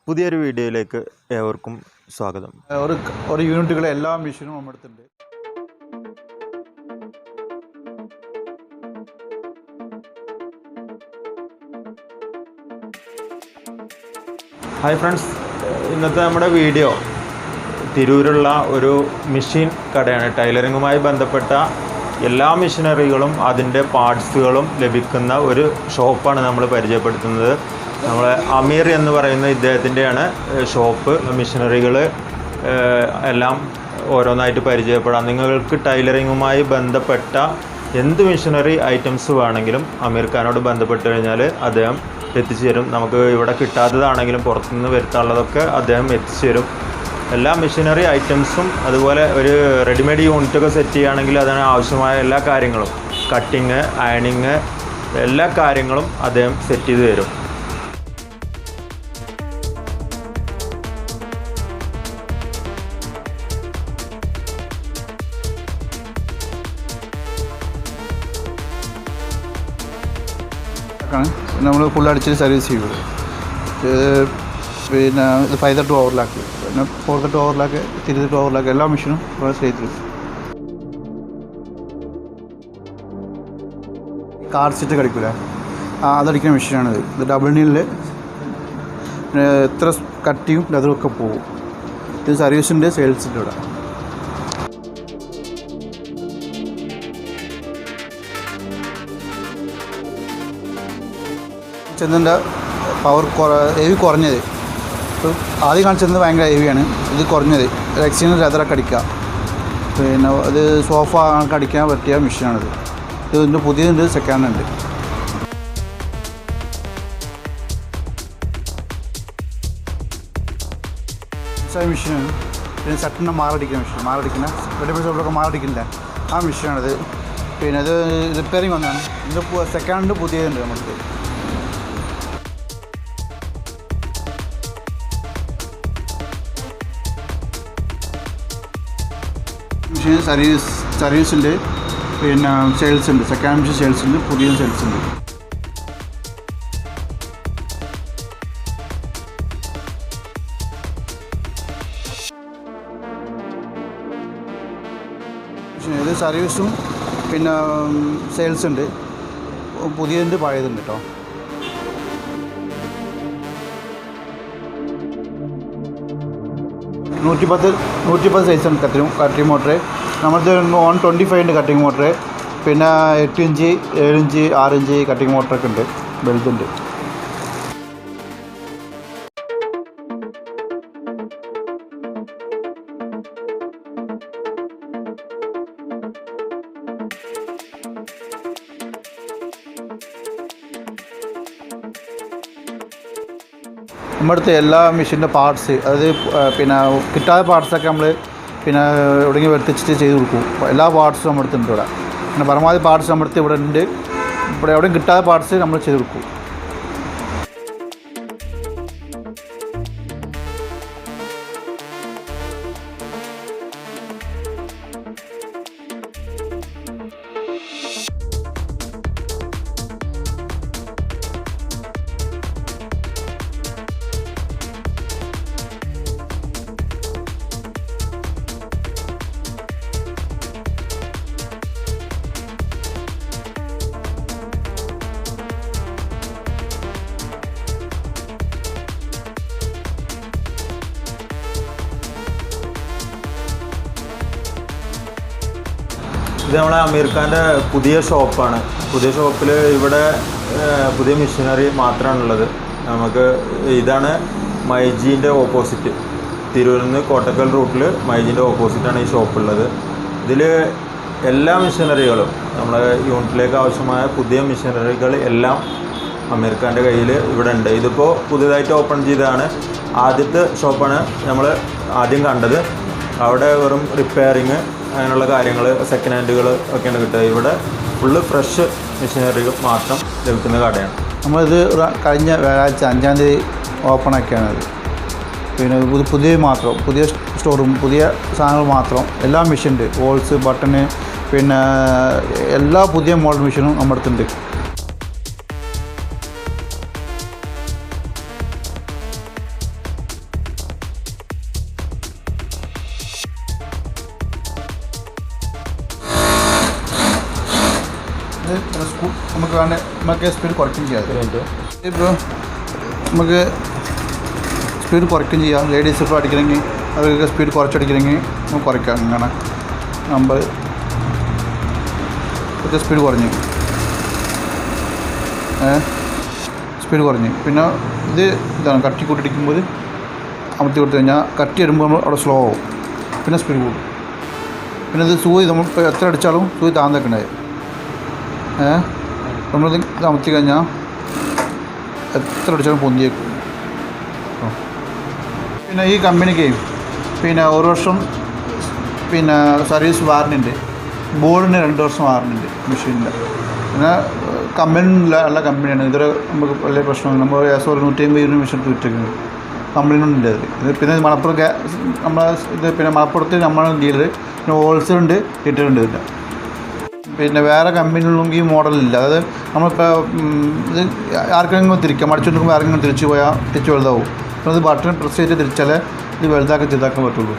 പുതിയൊരു വീഡിയോയിലേക്ക് ഏവർക്കും സ്വാഗതം. ഒരു യൂണിറ്റുകളെ എല്ലാ മെഷീനും നമ്മളെടുത്തിട്ടുണ്ട്. ഹായ് ഫ്രണ്ട്സ്, ഇന്നത്തെ നമ്മുടെ വീഡിയോ തിരൂരുള്ള ഒരു മെഷീൻ കടയാണ്. ടൈലറിങ്ങുമായി ബന്ധപ്പെട്ട എല്ലാ മെഷീനറികളും അതിൻ്റെ പാർട്സുകളും ലഭിക്കുന്ന ഒരു ഷോപ്പാണ് നമ്മൾ പരിചയപ്പെടുത്തുന്നത്. നമ്മൾ അമീർ എന്ന് പറയുന്ന ഇദ്ദേഹത്തിൻ്റെയാണ് ഷോപ്പ്. മെഷീനറികൾ എല്ലാം ഓരോന്നായിട്ട് പരിചയപ്പെടാം. നിങ്ങൾക്ക് ടൈലറിങ്ങുമായി ബന്ധപ്പെട്ട എന്ത് മെഷീനറി ഐറ്റംസ് വേണമെങ്കിലും അമീർ ഖാനോട് ബന്ധപ്പെട്ട് കഴിഞ്ഞാൽ അദ്ദേഹം എത്തിച്ചു തരും. നമുക്ക് ഇവിടെ കിട്ടാത്തതാണെങ്കിലും പുറത്തുനിന്ന് വരുത്താനുള്ളതൊക്കെ അദ്ദേഹം എത്തിച്ചു തരും. എല്ലാ മെഷീനറി ഐറ്റംസും അതുപോലെ ഒരു റെഡിമെയ്ഡ് യൂണിറ്റൊക്കെ സെറ്റ് ചെയ്യുകയാണെങ്കിൽ അതിന് ആവശ്യമായ എല്ലാ കാര്യങ്ങളും, കട്ടിങ്, അയണിങ്, എല്ലാ കാര്യങ്ങളും അദ്ദേഹം സെറ്റ് ചെയ്ത് തരും. നമ്മൾ ഫുൾ അടിച്ച് സർവീസ് ചെയ്യുന്നത്. പിന്നെ ഇത് 5 ഓവർലാക്ക്, പിന്നെ 4 ഓവർലാക്ക്, 3 ഓവർലാക്ക് എല്ലാ മെഷീനും ഇവിടെ ചെയ്തു. കാർ സെറ്റ് കടിക്കില്ല, അതടിക്കുന്ന മെഷീനാണിത്. ഇത് ഡബിൾ നീലിൽ എത്ര കട്ടിയും ലെതറുമൊക്കെ പോകും. ഇത് സർവീസിൻ്റെ സെയിൽസിൻ്റെ ഇവിടെ. ചെന്നിൻ്റെ പവർ ഹെവി കുറഞ്ഞത്. ഇപ്പോൾ ആദ്യം കാണിച്ചത് ഭയങ്കര ഹെവിയാണ്. ഇത് കുറഞ്ഞത് എക്സിന് ലെതറൊക്കെ അടിക്കുക, പിന്നെ ഇത് സോഫ അടിക്കാൻ പറ്റിയ മെഷീനാണിത്. ഇതിൻ്റെ പുതിയതുണ്ട്, സെക്കൻഡ് ഉണ്ട്. മെഷീനാണ്. പിന്നെ ചട്ടിനെ മാറടിക്കുന്ന മെഷീൻ, മാറടിക്കുന്ന റെഡിമെയ്ഡ് ഷോപ്പിലൊക്കെ മാറടിക്കില്ല, ആ മെഷീനാണിത്. പിന്നെ ഇത് റിപ്പയറിങ് വന്നതാണ്. ഇത് സെക്കൻഡ് പുതിയതുണ്ട് നമുക്ക്. മെഷീൻ സർവീസുണ്ട്, പിന്നെ സെയിൽസ് ഉണ്ട്. സെക്കൻഡ് മെഷീൻ സെയിൽസ് ഉണ്ട്, പുതിയ സെയിൽസ് ഉണ്ട്. ഇത് സർവീസും പിന്നെ സെയിൽസ് ഉണ്ട്, പുതിയതുണ്ട്, പഴയതുണ്ട് കേട്ടോ. നൂറ്റി പത്ത് സൈസാണ് കട്ടിങ് മോട്ടർ. നമ്മളത് 125 ഉണ്ട് കട്ടിങ് മോട്ടർ. പിന്നെ 8 ഇഞ്ച്, 7 ഇഞ്ച്, 6 ഇഞ്ച് കട്ടിങ് മോട്ടറൊക്കെ ഉണ്ട്, ബെൽറ്റുണ്ട്. നമ്മുടെ അടുത്ത് എല്ലാ മെഷീൻ്റെ പാർട്സ്, അതായത് പിന്നെ കിട്ടാത്ത പാർട്സൊക്കെ നമ്മൾ പിന്നെ എവിടെയെങ്കിലും വരുത്തിച്ചിട്ട് ചെയ്ത് കൊടുക്കും. എല്ലാ പാർട്സും നമ്മുടെ അടുത്തുണ്ട് ഇവിടെ. പിന്നെ പരമാവധി പാർട്സ് നമ്മുടെ അടുത്ത് ഇവിടെ ഉണ്ട്. ഇവിടെ എവിടെയും കിട്ടാത്ത പാർട്സ് നമ്മൾ ചെയ്ത് കൊടുക്കും. ഇത് നമ്മളെ അമീർ ഖാൻ്റെ പുതിയ ഷോപ്പാണ്. പുതിയ ഷോപ്പിൽ ഇവിടെ പുതിയ മെഷീനറി മാത്രമാണുള്ളത്. നമുക്ക് ഇതാണ് മൈജീൻ്റെ ഓപ്പോസിറ്റ്, തിരൂരിൽ നിന്ന് കോട്ടക്കൽ റൂട്ടിൽ മൈജീൻ്റെ ഓപ്പോസിറ്റാണ് ഈ ഷോപ്പുള്ളത്. ഇതിൽ എല്ലാ മെഷീനറികളും നമ്മുടെ യൂണിറ്റിലേക്ക് ആവശ്യമായ പുതിയ മെഷീനറികൾ എല്ലാം അമീർ ഖാൻ്റെ കയ്യിൽ ഇവിടെ ഉണ്ട്. ഇതിപ്പോൾ പുതിയതായിട്ട് ഓപ്പൺ ചെയ്തതാണ്. ആദ്യത്തെ ഷോപ്പാണ് നമ്മൾ ആദ്യം കണ്ടത്. അവിടെ വെറും റിപ്പയറിങ് അങ്ങനെയുള്ള കാര്യങ്ങൾ, സെക്കൻഡ് ഹാൻഡുകൾ ഒക്കെയാണ് കിട്ടുക. ഇവിടെ ഫുള്ള് ഫ്രഷ് മെഷീനറികൾ മാത്രം ലഭിക്കുന്ന കടയാണ്. നമ്മളിത് കഴിഞ്ഞ വ്യാഴാഴ്ച 5-ാം തീയതി ഓപ്പണാക്കിയാണത്. പിന്നെ പുതിയ മാത്രം, പുതിയ സ്റ്റോറും പുതിയ സാധനങ്ങൾ മാത്രം, എല്ലാ മെഷീനുണ്ട്. ഹോൾസ്, ബട്ടണ്, പിന്നെ എല്ലാ പുതിയ മോഡൽ മെഷീനും നമ്മുടെ അടുത്തുണ്ട്. നമുക്ക് വേണേൽ നമുക്ക് സ്പീഡ് കുറയ്ക്കുകയും ചെയ്യാം. ഇപ്പോൾ നമുക്ക് സ്പീഡ് കുറയ്ക്കുകയും ചെയ്യാം. ലേഡീസ് ഇപ്പോൾ അടിക്കണമെങ്കിൽ അവർക്ക് സ്പീഡ് കുറച്ചടിക്കണമെങ്കിൽ നമുക്ക് കുറയ്ക്കാം. ഇങ്ങനെ നമ്പർ ഒക്കെ സ്പീഡ് കുറഞ്ഞു, സ്പീഡ് കുറഞ്ഞ്. പിന്നെ ഇതാണ് കട്ടി കൂട്ടിടിക്കുമ്പോൾ അമർത്തി കൊടുത്തു കഴിഞ്ഞാൽ കട്ടി വരുമ്പോൾ നമ്മൾ അവിടെ സ്ലോ ആവും, പിന്നെ സ്പീഡ് കൂടും. പിന്നെ ഇത് സൂചി നമ്മൾ ഇപ്പോൾ എത്ര അടിച്ചാലും സൂചി താഴ്ന്നേക്കണേ. നമ്മളിത് അമർത്തി കഴിഞ്ഞാൽ എത്ര അടിച്ചാലും പൊന്തിയേക്കും. പിന്നെ ഈ കമ്പനിക്ക് പിന്നെ 1 വർഷം പിന്നെ സർവീസ് വാറണ്ടി ഉണ്ട്. ബോർഡിന് 2 വർഷം വാറണ്ടി ഉണ്ട് മെഷീനിൻ്റെ. പിന്നെ കമ്പനി ഉള്ള കമ്പനിയാണ്. ഇതൊരു നമുക്ക് വലിയ പ്രശ്നമാണ്. നമ്മൾ ഏകദേശം 150 മെഷീൻ വിറ്റിരിക്കുന്നത് കമ്പനിയിലുണ്ട്. ഇത് പിന്നെ മലപ്പുറം നമ്മളെ ഇത് പിന്നെ മലപ്പുറത്ത് നമ്മളെ ഡീലർ, പിന്നെ ഹോൾസെയിൽ ഉണ്ട്, റീറ്റെയിൽ ഉണ്ട്. ഇതില്ല പിന്നെ വേറെ കമ്പനികളിലും ഈ മോഡലില്ല. അതായത് നമ്മളിപ്പോൾ ഇത് ആർക്കെങ്കിലും തിരിക്കാം, മടിച്ചുകൊണ്ടിരിക്കുമ്പോൾ ആർക്കെങ്കിലും തിരിച്ചു പോയാൽ തിരിച്ച് വലുതാവും. അപ്പോൾ ഇത് ബട്ടൺ പ്രസ് ചെയ്ത് തിരിച്ചാലേ ഇത് വലുതാക്കാൻ പറ്റുള്ളൂ.